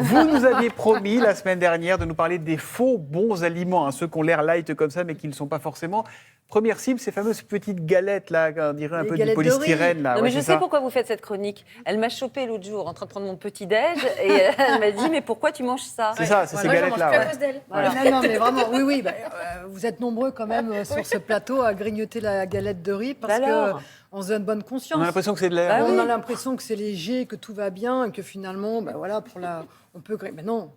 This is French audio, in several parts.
Vous nous aviez promis la semaine dernière de nous parler des faux bons aliments, ceux qui ont l'air light comme ça, mais qui ne le sont pas forcément. Première cible, ces fameuses petites galettes, là, on dirait un peu du polystyrène. Là. Non, ouais, mais je sais pourquoi vous faites cette chronique. Elle m'a chopée l'autre jour en train de prendre mon petit-déj et elle m'a dit « Mais pourquoi tu manges ça ?» C'est ça, c'est ces galettes-là. À cause d'elle. Voilà. Non, mais vraiment, oui. Vous êtes nombreux quand même sur ce plateau à grignoter la galette de riz parce qu'on se donne bonne conscience. On a l'impression que c'est de l'air. On a l'impression que c'est léger, que tout va bien et que finalement, on peut. Mais non,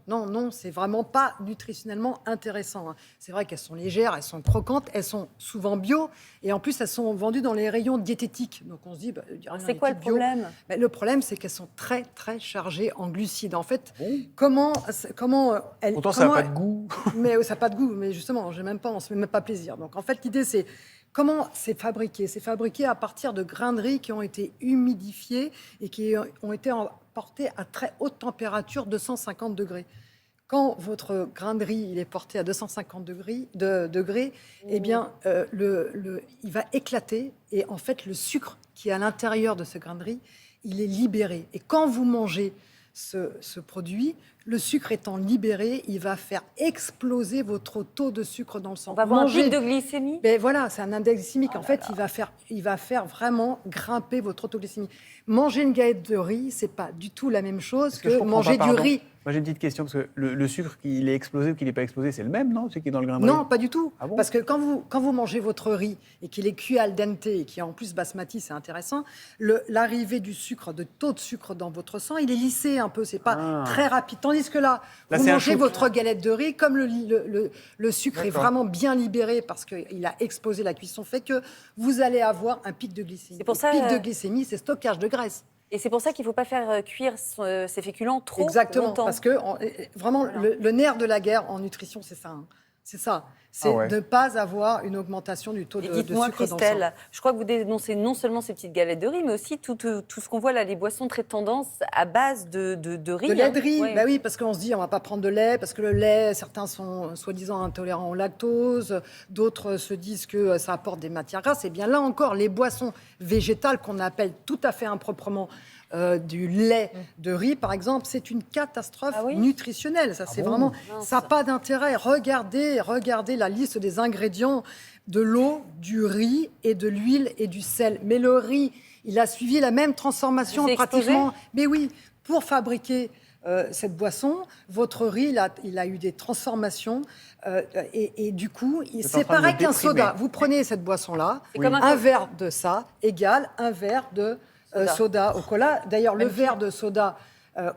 c'est vraiment pas nutritionnellement intéressant. C'est vrai qu'elles sont légères, elles sont croquantes, elles sont souvent bio et en plus elles sont vendues dans les rayons diététiques. Donc on se dit, c'est quoi le problème ? Le problème, c'est qu'elles sont très très chargées en glucides. En fait, comment elles. Pourtant, ça n'a pas de goût. Mais ça n'a pas de goût. Mais justement, on ne se fait même pas plaisir. Donc en fait, l'idée c'est comment c'est fabriqué. C'est fabriqué à partir de grains de riz qui ont été humidifiés et qui ont été porté à très haute température, 250 degrés. Quand votre grain de riz il est porté à 250 degrés, eh bien, il va éclater et en fait, le sucre qui est à l'intérieur de ce grain de riz, il est libéré. Et quand vous mangez ce produit, le sucre étant libéré, il va faire exploser votre taux de sucre dans le sang. On va avoir un pic de glycémie. Ben voilà, c'est un index glycémique. En fait, il va faire vraiment grimper votre taux de glycémie. Manger une galette de riz, c'est pas du tout la même chose que manger du riz. Moi, j'ai une petite question, parce que le sucre, qu'il est explosé ou qu'il n'est pas explosé, c'est le même, non? Celui qui est dans le grain de riz? Non, pas du tout. Ah bon? Parce que quand vous mangez votre riz et qu'il est cuit al dente et qui est en plus basmati, c'est intéressant, l'arrivée du sucre, de taux de sucre dans votre sang, il est lissé un peu, c'est pas très rapide. Tandis que là vous mangez votre galette de riz, comme le sucre est vraiment bien libéré parce qu'il a explosé, la cuisson fait que vous allez avoir un pic de glycémie. C'est pour ça, le pic de glycémie, c'est stockage de graisse. Et c'est pour ça qu'il ne faut pas faire cuire ces féculents trop Exactement, longtemps. parce que vraiment, le nerf de la guerre en nutrition, c'est ça. C'est ça. C'est de ne pas avoir une augmentation du taux de sucre dans le sang. Dites-moi, Christelle, je crois que vous dénoncez non seulement ces petites galettes de riz, mais aussi tout ce qu'on voit là, les boissons très tendance à base de riz. De lait de riz, bah oui, parce qu'on se dit on ne va pas prendre de lait, parce que le lait, certains sont soi-disant intolérants au lactose, d'autres se disent que ça apporte des matières grasses. Et bien là encore, les boissons végétales qu'on appelle tout à fait improprement du lait de riz, par exemple, c'est une catastrophe nutritionnelle. Ça, c'est vraiment, ça n'a pas d'intérêt. Regardez la liste des ingrédients de l'eau, du riz et de l'huile et du sel. Mais le riz, il a suivi la même transformation pratiquement. Mais oui, pour fabriquer cette boisson, votre riz, il a eu des transformations et du coup, c'est pareil qu'un soda. Vous prenez cette boisson-là, un verre de ça égale un verre de soda au cola. D'ailleurs, le verre de soda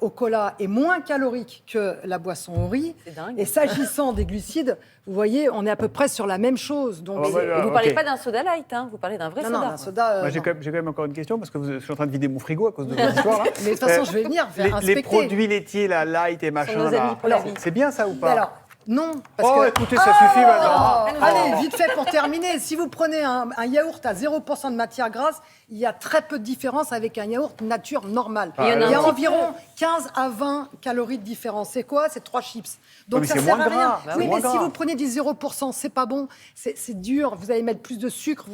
au cola est moins calorique que la boisson au riz. C'est dingue. Et s'agissant des glucides, vous voyez, on est à peu près sur la même chose. Donc, et vous ne parlez pas d'un soda light, hein, vous parlez d'un vrai soda. Non, un soda. Moi, j'ai quand même encore une question, parce que je suis en train de vider mon frigo à cause de votre histoire. Là. Mais de toute façon, je vais venir faire inspecter. Les produits laitiers, la light et machin, là, c'est bien ça ou pas? Alors, non, parce que... écoutez, ça suffit maintenant. Allez, vite fait pour terminer. Si vous prenez un yaourt à 0% de matière grasse, il y a très peu de différence avec un yaourt nature normale. Il y a environ 15 à 20 calories de différence. C'est quoi? C'est 3 chips. Donc ça sert à rien. Oui, mais si vous prenez du 0%, c'est pas bon. C'est dur. Vous allez mettre plus de sucre.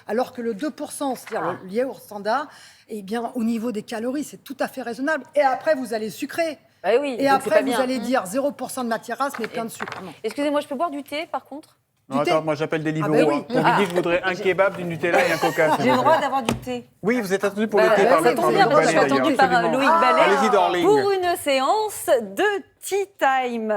Alors que le 2%, c'est-à-dire le yaourt standard, eh bien, au niveau des calories, c'est tout à fait raisonnable. Et après, vous allez sucrer. Bah oui, et après, vous allez dire 0% de matière grasse, mais plein de sucre. Excusez-moi, je peux boire du thé, par contre? Non, attends, moi j'appelle Deliveroo. On lui dit que je voudrais un kebab, du Nutella et un Coca. J'ai le droit d'avoir du thé. Oui, vous êtes attendu pour le thé par ça tombe bien, parce que je suis attendue par Loïc Ballet Allez-y, darling. pour une séance de Tea Time.